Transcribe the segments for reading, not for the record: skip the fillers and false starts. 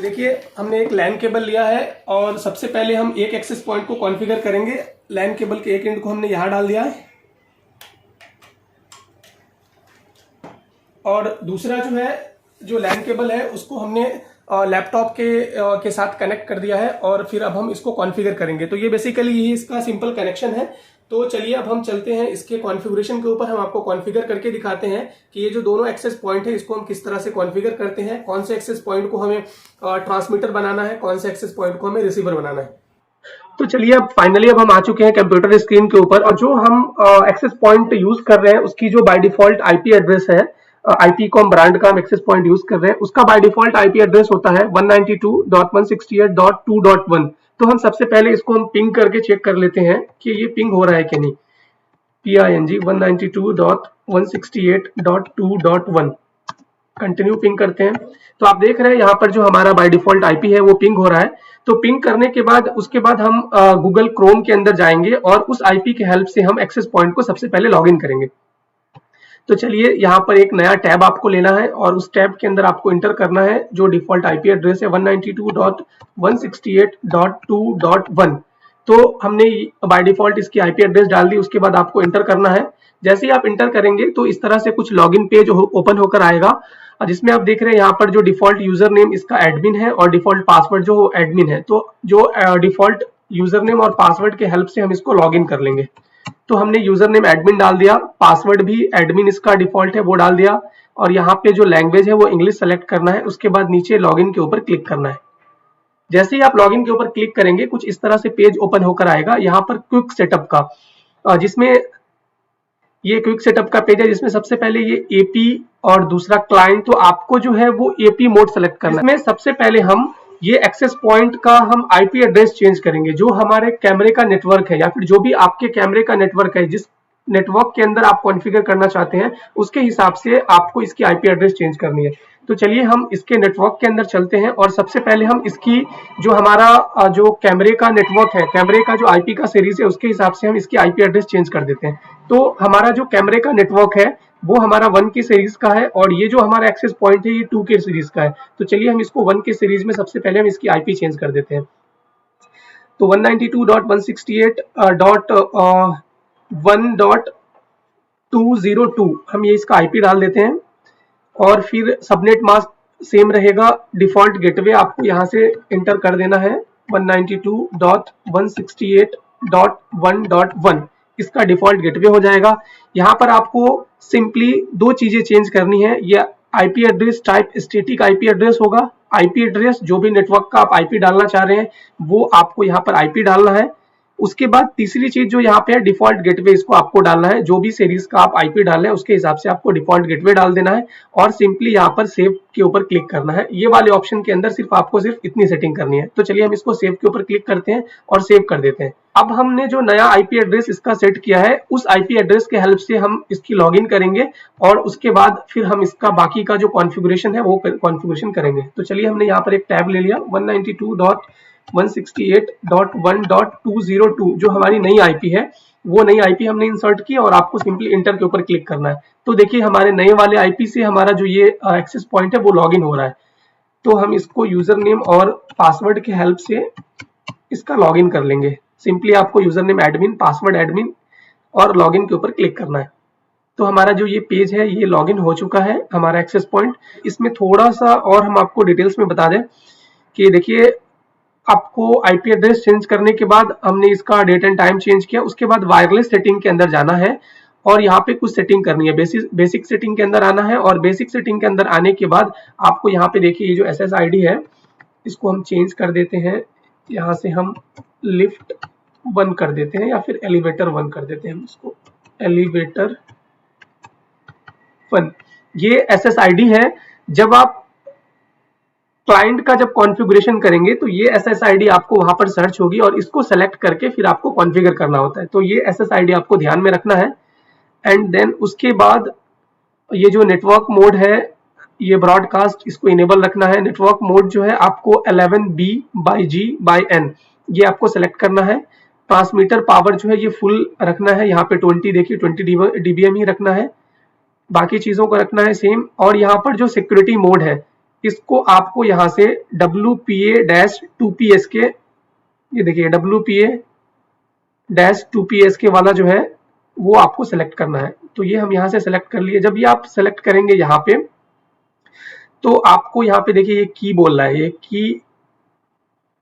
देखिए हमने एक लैन केबल लिया है और सबसे पहले हम एक एक्सेस पॉइंट को कॉन्फ़िगर करेंगे। लैन केबल के एक एंड को हमने यहाँ डाल दिया है और दूसरा जो लैन केबल है उसको हमने लैपटॉप के साथ कनेक्ट कर दिया है और फिर अब हम इसको कॉन्फ़िगर करेंगे। तो ये बेसिकली यही इसका सिंपल कनेक्शन है। तो चलिए अब हम चलते हैं इसके कॉन्फ़िगरेशन के ऊपर। हम आपको कॉन्फ़िगर करके दिखाते हैं कि ये जो दोनों एक्सेस पॉइंट है इसको हम किस तरह से कॉन्फ़िगर करते हैं, कौन से एक्सेस पॉइंट को हमें ट्रांसमीटर बनाना है, कौन से एक्सेस पॉइंट को हमें रिसीवर बनाना है। तो चलिए अब फाइनली हम आ चुके हैं कंप्यूटर स्क्रीन के ऊपर और जो हम एक्सेस पॉइंट यूज कर रहे हैं उसकी जो बाय डिफॉल्ट आईपी एड्रेस है, आईपीकॉम ब्रांड का हम एक्सेस पॉइंट यूज कर रहे हैं, उसका बाय डिफॉल्ट आईपी एड्रेस होता है 192.168.2.1। तो हम सबसे पहले इसको हम पिंग करके चेक कर लेते हैं कि ये पिंग हो रहा है कि नहीं। PING 192.168.2.1 कंटिन्यू पिंग करते हैं। तो आप देख रहे हैं यहाँ पर जो हमारा बाय डिफॉल्ट आईपी है वो पिंग हो रहा है। तो पिंग करने के बाद उसके बाद हम गूगल क्रोम के अंदर जाएंगे और उस आईपी की हेल्प से हम एक्सेस पॉइंट को सबसे पहले लॉगिन करेंगे। तो चलिए यहाँ पर एक नया टैब आपको लेना है और उस टैब के अंदर आपको इंटर करना है जो डिफॉल्ट आईपी एड्रेस है 192.168.2.1। तो हमने बाय डिफॉल्ट इसकी आईपी एड्रेस डाल दी। उसके बाद आपको इंटर करना है। जैसे ही आप इंटर करेंगे तो इस तरह से कुछ लॉगिन पेज ओपन होकर आएगा जिसमें आप देख रहे हैं यहाँ पर जो डिफॉल्ट यूजर नेम इसका एडमिन है और डिफॉल्ट पासवर्ड जो एडमिन है। तो जो डिफॉल्ट यूजर नेम और पासवर्ड के हेल्प से हम इसको लॉगिन कर लेंगे। तो हमने यूजर नेम एडमिन डाल दिया, पासवर्ड भी एडमिन इसका डिफॉल्ट है वो डाल दिया और यहाँ पे जो लैंग्वेज है वो इंग्लिश सेलेक्ट करना है। उसके बाद नीचे लॉगिन के ऊपर क्लिक करना है। जैसे ही आप लॉगिन के ऊपर क्लिक करेंगे कुछ इस तरह से पेज ओपन होकर आएगा यहाँ पर क्विक सेटअप का, जिसमें ये क्विक सेटअप का पेज है जिसमें सबसे पहले ये एपी और दूसरा क्लाइंट। तो आपको जो है वो एपी मोड सेलेक्ट करना है। इसमें सबसे पहले हम ये एक्सेस पॉइंट का हम आईपी एड्रेस चेंज करेंगे। जो हमारे कैमरे का नेटवर्क है या फिर जो भी आपके कैमरे का नेटवर्क है, जिस नेटवर्क के अंदर आप कॉन्फ़िगर करना चाहते हैं उसके हिसाब से आपको इसकी आईपी एड्रेस चेंज करनी है। तो चलिए हम इसके नेटवर्क के अंदर चलते हैं और सबसे पहले हम इसकी जो हमारा जो कैमरे का नेटवर्क है, कैमरे का जो आईपी का सीरीज है उसके हिसाब से हम इसकी आईपी एड्रेस चेंज कर देते हैं। तो हमारा जो कैमरे का नेटवर्क है वो हमारा 1 के सीरीज का है और ये जो हमारा एक्सेस पॉइंट है ये 2 के सीरीज का है। तो चलिए हम इसको 1 के सीरीज में सबसे पहले हम इसकी आईपी चेंज कर देते हैं। तो 192.168.1.202 हम ये इसका आईपी डाल देते हैं और फिर सबनेट मास्क सेम रहेगा। डिफॉल्ट गेटवे आपको यहाँ से इंटर कर देना है 192.168.1.1 इसका डिफॉल्ट गेटवे हो जाएगा। यहाँ पर आपको सिंपली 2 चीजें चेंज करनी है। ये IP address type static IP address होगा। आईपी एड्रेस जो भी नेटवर्क का आप आईपी डालना चाह रहे हैं वो आपको यहाँ पर आईपी डालना है। उसके बाद तीसरी चीज जो यहाँ पे है डिफॉल्ट गेटवे, इसको आपको डालना है। जो भी सीरीज का आप आईपी डाल रहे हैं उसके हिसाब से आपको डिफॉल्ट गेटवे डाल देना है और सिंपली यहाँ पर सेव के ऊपर क्लिक करना है। ये वाले ऑप्शन के अंदर सिर्फ आपको इतनी सेटिंग करनी है। तो चलिए हम इसको सेव के ऊपर क्लिक करते हैं और सेव कर देते हैं। अब हमने जो नया आईपी एड्रेस इसका सेट किया है उस आईपी एड्रेस के हेल्प से हम इसकी लॉगिन करेंगे और उसके बाद फिर हम इसका बाकी का जो कॉन्फ़िगरेशन है वो कॉन्फ़िगरेशन करेंगे। तो चलिए हमने यहाँ पर एक टैब ले लिया 192.168.1.202 जो हमारी नई आईपी है वो नई आईपी हमने इंसर्ट की और आपको सिंपली इंटर के ऊपर क्लिक करना है। तो देखिए हमारे नए वाले आईपी से हमारा जो ये एक्सेस पॉइंट है वो लॉगिन हो रहा है। तो हम इसको यूजर नेम और पासवर्ड के हेल्प से इसका लॉगिन कर लेंगे। सिंपली आपको user name admin, password admin और लॉगिन के ऊपर क्लिक करना है। तो हमारा जो ये पेज है ये लॉगिन हो चुका है हमारा एक्सेस पॉइंट। इसमें थोड़ा सा और हम आपको डिटेल्स में बता दें कि देखिए आपको आईपी एड्रेस चेंज करने के बाद हमने इसका डेट एंड टाइम चेंज किया। उसके बाद वायरलेस सेटिंग के अंदर जाना है और यहाँ पे कुछ सेटिंग करनी है। बेसिक सेटिंग के अंदर आना है और बेसिक सेटिंग के अंदर आने के बाद आपको यहाँ पे देखिए ये जो SSID है इसको हम चेंज कर देते हैं। यहाँ से हम लिफ्ट 1 कर देते हैं या फिर एलिवेटर 1 कर देते हैं। हम इसको एलिवेटर 1 ये SSID है। जब आप क्लाइंट का जब कॉन्फ़िगरेशन करेंगे तो ये SSID आपको वहां पर सर्च होगी और इसको सेलेक्ट करके फिर आपको कॉन्फ़िगर करना होता है। तो ये SSID आपको ध्यान में रखना है। एंड देन उसके बाद ये जो नेटवर्क मोड है ये ब्रॉडकास्ट इसको इनेबल रखना है। नेटवर्क मोड जो है आपको 11B/G/N ये आपको सेलेक्ट करना है। ट्रांसमीटर पावर जो है ये फुल रखना है। यहाँ पे 20 देखिए 20 dBm ही रखना है। बाकी चीजों को रखना है सेम। और यहाँ पर जो सिक्योरिटी मोड है इसको आपको यहाँ से WPA-2PS के, ये देखिए WPA-2PS के वाला जो है वो आपको सेलेक्ट करना है। तो ये हम यहाँ से सेलेक्ट कर लिए। जब ये आप सेलेक्ट करेंगे यहाँ पे, तो आपको यहाँ पे देखिए ये की बोल रहा है, ये की,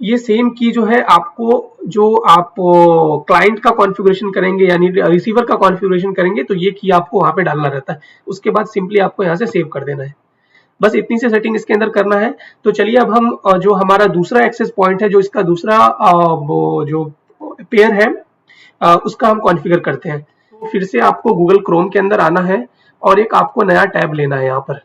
ये सेम की जो है आपको, जो आप क्लाइंट का कॉन्फ़िगरेशन करेंगे यानी रिसीवर का कॉन्फ़िगरेशन करेंगे, तो ये की आपको वहां पे डालना रहता है। उसके बाद सिंपली आपको यहाँ से सेव कर देना है। बस इतनी सी सेटिंग इसके अंदर करना है। तो चलिए अब हम जो हमारा दूसरा एक्सेस पॉइंट है, जो इसका दूसरा वो जो पेयर है, उसका हम कॉन्फ़िगर करते हैं। तो फिर से आपको गूगल क्रोम के अंदर आना है और एक आपको नया टैब लेना है, यहाँ पर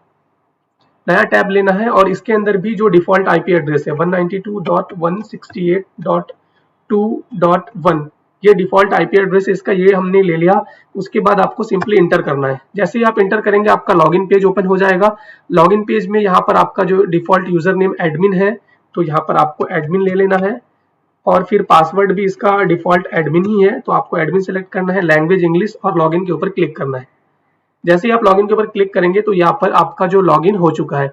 नया टैब लेना है, और इसके अंदर भी जो डिफॉल्ट आईपी एड्रेस है 192.168.2.1, ये डिफॉल्ट आईपी एड्रेस है इसका, ये हमने ले लिया। उसके बाद आपको सिंपली इंटर करना है। जैसे ही आप इंटर करेंगे आपका लॉगिन पेज ओपन हो जाएगा। लॉगिन पेज में यहाँ पर आपका जो डिफॉल्ट यूजर नेम एडमिन है, तो यहाँ पर आपको एडमिन ले लेना है, और फिर पासवर्ड भी इसका डिफॉल्ट एडमिन ही है, तो आपको एडमिन सेलेक्ट करना है, लैंग्वेज इंग्लिश, और लॉगिन के ऊपर क्लिक करना है। जैसे ही आप लॉगिन के ऊपर क्लिक करेंगे तो यहाँ पर आपका जो लॉगिन हो चुका है।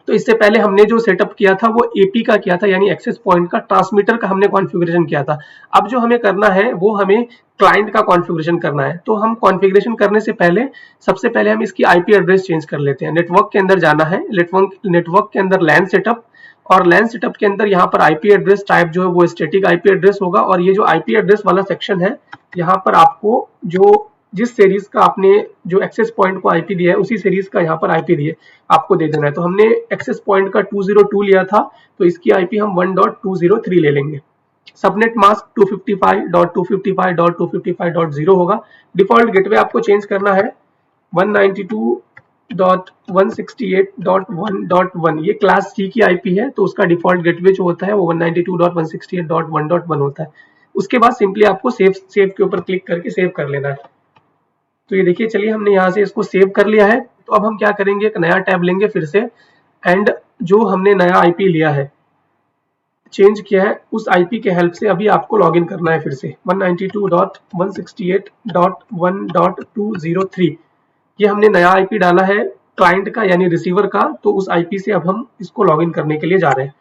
तो इससे पहले हमने जो सेटअप किया था वो एपी का किया था, यानी एक्सेस पॉइंट का, ट्रांसमीटर का हमने कॉन्फ़िगरेशन किया था। अब जो हमें करना है वो हमें क्लाइंट का कॉन्फ़िगरेशन करना है। तो हम कॉन्फ़िगरेशन करने से पहले सबसे पहले हम इसकी आईपी एड्रेस चेंज कर लेते हैं। नेटवर्क के अंदर जाना है, नेटवर्क के अंदर लैन सेटअप, और लैन सेटअप के अंदर यहाँ पर आईपी एड्रेस टाइप जो है वो स्टैटिक आईपी एड्रेस होगा। और ये जो आईपी एड्रेस वाला सेक्शन है, यहाँ पर आपको जो जिस सीरीज का आपने जो एक्सेस पॉइंट को आईपी दिया है, उसी सीरीज का यहाँ पर आईपी दिए आपको दे देना है। तो हमने एक्सेस पॉइंट का 202 लिया था, तो इसकी आईपी हम 1.203 ले लेंगे। सबनेट मास्क 255.255.255.0 होगा। डिफॉल्ट गेटवे आपको चेंज करना है 192.168.1.1, ये क्लास सी की आईपी है, तो उसका डिफॉल्ट गेटवे जो होता है वो 192.168.1.1 होता है। उसके बाद सिंपली आपको सेव के ऊपर क्लिक करके सेव कर लेना है। तो ये देखिए, चलिए हमने यहाँ से इसको सेव कर लिया है। तो अब हम क्या करेंगे, एक नया टैब लेंगे फिर से, एंड जो हमने नया आईपी लिया है, चेंज किया है, उस आईपी के हेल्प से अभी आपको लॉगिन करना है फिर से 192.168.1.203। ये हमने नया आईपी डाला है क्लाइंट का यानी रिसीवर का, तो उस आईपी से अब हम इसको लॉगिन करने के लिए जा रहे हैं।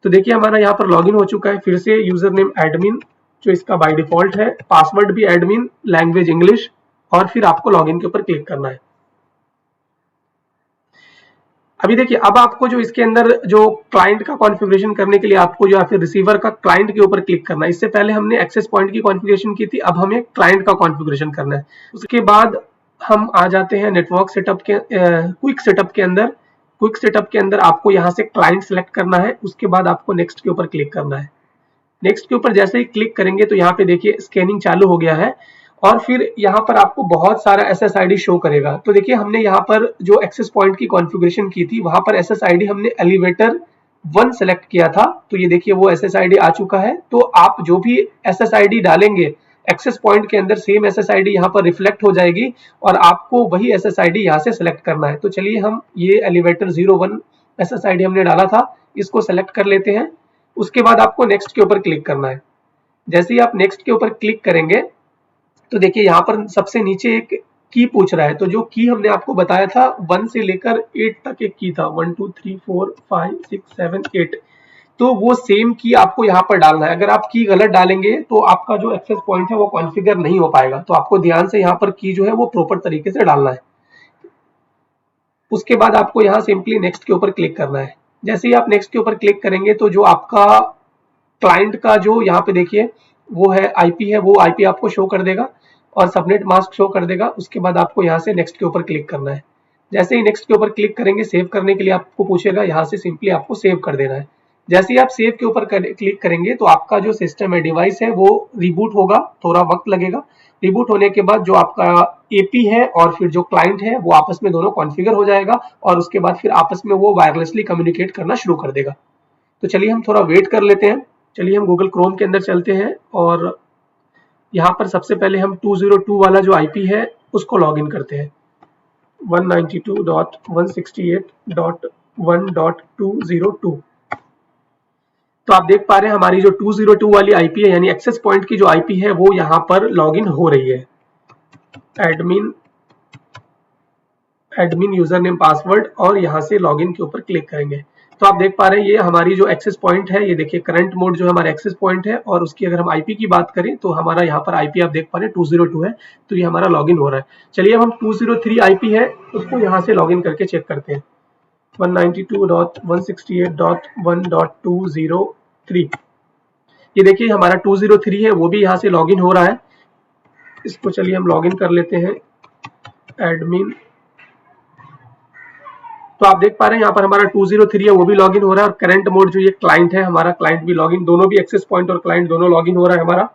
तो देखिए हमारा यहाँ पर लॉगिन हो चुका है। फिर से यूजर नेम एडमिन जो इसका बाय डिफॉल्ट है, पासवर्ड भी एडमिन, लैंग्वेज इंग्लिश, और फिर आपको लॉगिन के ऊपर क्लिक करना है। अभी देखिए, अब आपको जो इसके अंदर जो क्लाइंट का कॉन्फ़िगरेशन करने के लिए आपको जो या फिर रिसीवर का क्लाइंट के ऊपर क्लिक करना है। इससे पहले हमने एक्सेस पॉइंट की कॉन्फ़िगरेशन की थी, अब हमें क्लाइंट का कॉन्फ़िगरेशन करना है। उसके बाद हम आ जाते हैं नेटवर्क सेटअप के क्विक सेटअप के अंदर। क्विक सेटअप के अंदर आपको यहाँ से क्लाइंट सेलेक्ट करना है। उसके बाद आपको नेक्स्ट के ऊपर क्लिक करना है। नेक्स्ट के ऊपर जैसे ही क्लिक करेंगे तो यहाँ पे देखिए स्कैनिंग चालू हो गया है, और फिर यहाँ पर आपको बहुत सारा SSID शो करेगा। तो देखिए हमने यहाँ पर जो एक्सेस पॉइंट की कॉन्फ़िगरेशन की थी, वहां पर SSID हमने एलिवेटर 1 सेलेक्ट किया था। तो ये देखिए वो SSID आ चुका है। तो आप जो भी SSID डालेंगे एक्सेस पॉइंट के अंदर, सेम SSID यहाँ पर रिफ्लेक्ट हो जाएगी, और आपको वही SSID यहाँ से सेलेक्ट करना है। तो चलिए हम ये एलिवेटर 01 SSID हमने डाला था, इसको सेलेक्ट कर लेते हैं। उसके बाद आपको नेक्स्ट के ऊपर क्लिक करना है। जैसे ही आप नेक्स्ट के ऊपर क्लिक करेंगे तो देखिए यहाँ पर सबसे नीचे एक की पूछ रहा है। तो जो की हमने आपको बताया था 1 से लेकर 8 तक एक की था, 1 2 3 4 5 6 7 8, तो वो सेम की आपको यहाँ पर डालना है। अगर आप की गलत डालेंगे तो आपका जो एक्सेस पॉइंट है वो कॉन्फ़िगर नहीं हो पाएगा। तो आपको ध्यान से यहाँ पर की जो है वो प्रॉपर तरीके से डालना है। उसके बाद आपको यहाँ सिंपली नेक्स्ट के ऊपर क्लिक करना है। जैसे ही आप नेक्स्ट के ऊपर क्लिक करेंगे तो जो आपका क्लाइंट का जो यहाँ पे देखिए वो है आईपी है, वो आईपी आपको शो कर देगा और सबनेट मास्क शो कर देगा। उसके बाद आपको यहाँ से नेक्स्ट के ऊपर क्लिक करना है। जैसे ही नेक्स्ट के ऊपर क्लिक करेंगे, सेव करने के लिए आपको पूछेगा, यहाँ से सिंपली आपको सेव कर देना है। जैसे ही आप सेव के ऊपर क्लिक करेंगे तो आपका जो सिस्टम है, डिवाइस है, वो रिबूट होगा, थोड़ा वक्त लगेगा। रिबूट होने के बाद जो आपका एपी है और फिर जो क्लाइंट है वो आपस में दोनों कॉन्फ़िगर हो जाएगा, और उसके बाद फिर आपस में वो वायरलेसली कम्युनिकेट करना शुरू कर देगा। तो चलिए हम थोड़ा वेट कर लेते हैं। चलिए हम गूगल क्रोम के अंदर चलते हैं, और यहाँ पर सबसे पहले हम 202 वाला जो आईपी है उसको लॉगिन करते हैं, 192.168.1.202। तो आप देख पा रहे हैं हमारी जो 202 वाली आईपी है, यानी एक्सेस पॉइंट की जो आईपी है, वो यहाँ पर लॉगिन हो रही है। एडमिन यूजर नेम पासवर्ड और यहाँ से लॉगिन के ऊपर क्लिक करेंगे तो आप देख पा रहे हैं ये हमारी जो एक्सेस पॉइंट है, ये देखिए करंट मोड जो है हमारा एक्सेस पॉइंट है और उसकी अगर हम आईपी की बात करें तो हमारा यहाँ पर आईपी आप देख पा रहे हैं 202 है, तो ये हमारा लॉगिन हो रहा है। चलिए अब हम 203 आईपी है उसको यहाँ से लॉगिन करके चेक करते हैं। 192.168.1.203 ये देखिए हमारा 203 है, वो भी यहाँ से लॉगिन हो रहा है। इसको चलिए हम लॉगिन कर लेते हैं एडमिन। तो आप देख पा रहे हैं यहाँ पर हमारा 203 है वो भी लॉगिन हो रहा है और करंट मोड जो ये क्लाइंट है हमारा, क्लाइंट भी लॉगिन, दोनों भी एक्सेस पॉइंट और क्लाइंट दोनों लॉगिन हो रहा है हमारा।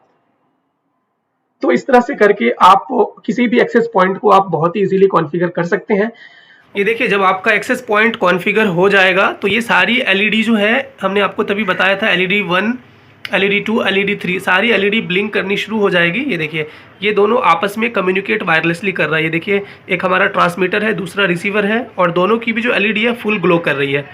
तो इस तरह से करके आप किसी भी एक्सेस पॉइंट को आप बहुत ही इजीली कॉन्फ़िगर कर सकते हैं। ये देखिए जब आपका एक्सेस पॉइंट कॉन्फ़िगर हो जाएगा तो ये सारी एलईडी जो है, हमने आपको तभी बताया था एलईडी 1, एलईडी 2, एलईडी 3 सारी एलईडी ब्लिंक करनी शुरू हो जाएगी। ये देखिए ये दोनों आपस में कम्युनिकेट वायरलेसली कर रहा है। ये देखिए एक हमारा ट्रांसमीटर है, दूसरा रिसीवर है और दोनों की भी जो एलईडी है फुल ग्लो कर रही है।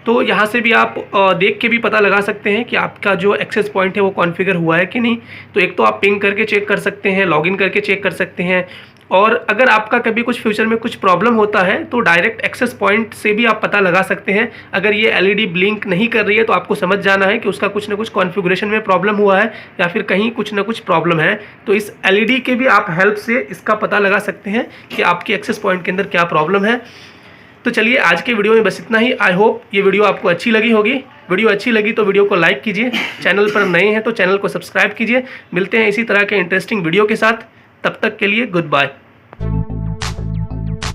तो यहाँ से भी आप देख के भी पता लगा सकते हैं कि आपका जो एक्सेस पॉइंट है वो कॉन्फ़िगर हुआ है कि नहीं। तो एक तो आप पिंग करके चेक कर सकते हैं, लॉगिन करके चेक कर सकते हैं और अगर आपका कभी कुछ फ्यूचर में कुछ प्रॉब्लम होता है तो डायरेक्ट एक्सेस पॉइंट से भी आप पता लगा सकते हैं। अगर ये एलईडी ब्लिंक नहीं कर रही है तो आपको समझ जाना है कि उसका कुछ ना कुछ कॉन्फ़िगरेशन में प्रॉब्लम हुआ है या फिर कहीं कुछ ना कुछ प्रॉब्लम है। तो इस एलईडी के भी आप हेल्प से इसका पता लगा सकते हैं कि आपके एक्सेस पॉइंट के अंदर क्या प्रॉब्लम है। तो चलिए आज के वीडियो में बस इतना ही। आई होप ये वीडियो आपको अच्छी लगी होगी। वीडियो अच्छी लगी तो वीडियो को लाइक कीजिए, चैनल पर नए हैं तो चैनल को सब्सक्राइब कीजिए। मिलते हैं इसी तरह के इंटरेस्टिंग वीडियो के साथ, तब तक के लिए गुड बाय।